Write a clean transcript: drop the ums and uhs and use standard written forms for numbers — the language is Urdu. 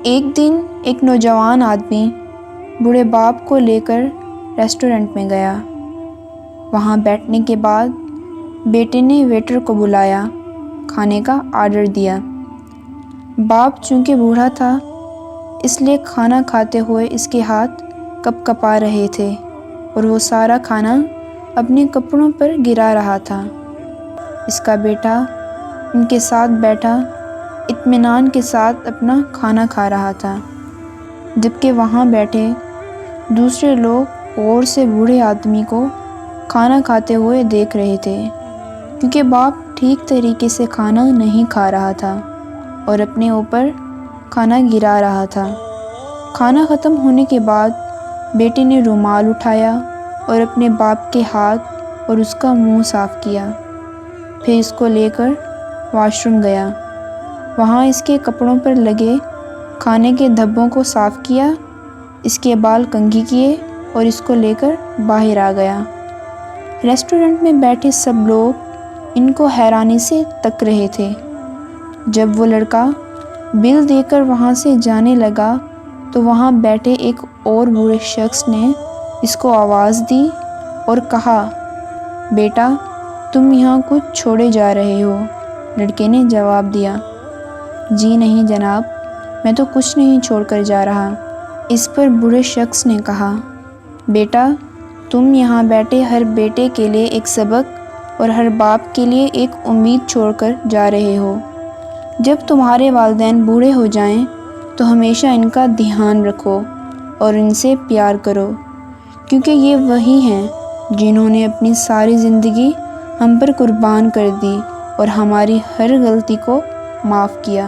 ایک دن ایک نوجوان آدمی بوڑھے باپ کو لے کر ریسٹورنٹ میں گیا۔ وہاں بیٹھنے کے بعد بیٹے نے ویٹر کو بلایا، کھانے کا آرڈر دیا۔ باپ چونکہ بوڑھا تھا اس لیے کھانا کھاتے ہوئے اس کے ہاتھ کپ کپا رہے تھے اور وہ سارا کھانا اپنے کپڑوں پر گرا رہا تھا۔ اس کا بیٹا ان کے ساتھ بیٹھا اطمینان کے ساتھ اپنا کھانا کھا رہا تھا، جبکہ وہاں بیٹھے دوسرے لوگ غور سے بوڑھے آدمی کو کھانا کھاتے ہوئے دیکھ رہے تھے، کیونکہ باپ ٹھیک طریقے سے کھانا نہیں کھا رہا تھا اور اپنے اوپر کھانا گرا رہا تھا۔ کھانا ختم ہونے کے بعد بیٹے نے رومال اٹھایا اور اپنے باپ کے ہاتھ اور اس کا منہ صاف کیا، پھر اس کو لے کر واش روم گیا۔ وہاں اس کے کپڑوں پر لگے کھانے کے دھبوں کو صاف کیا، اس کے بال کنگھی کیے اور اس کو لے کر باہر آ گیا۔ ریسٹورنٹ میں بیٹھے سب لوگ ان کو حیرانی سے تک رہے تھے۔ جب وہ لڑکا بل دے کر وہاں سے جانے لگا تو وہاں بیٹھے ایک اور بوڑھے شخص نے اس کو آواز دی اور کہا، بیٹا تم یہاں کچھ چھوڑے جا رہے ہو؟ لڑکے نے جواب دیا، جی نہیں جناب، میں تو کچھ نہیں چھوڑ کر جا رہا۔ اس پر بوڑھے شخص نے کہا، بیٹا تم یہاں بیٹھے ہر بیٹے کے لیے ایک سبق اور ہر باپ کے لیے ایک امید چھوڑ کر جا رہے ہو۔ جب تمہارے والدین بوڑھے ہو جائیں تو ہمیشہ ان کا دھیان رکھو اور ان سے پیار کرو، کیونکہ یہ وہی ہیں جنہوں نے اپنی ساری زندگی ہم پر قربان کر دی اور ہماری ہر غلطی کو معاف کیا۔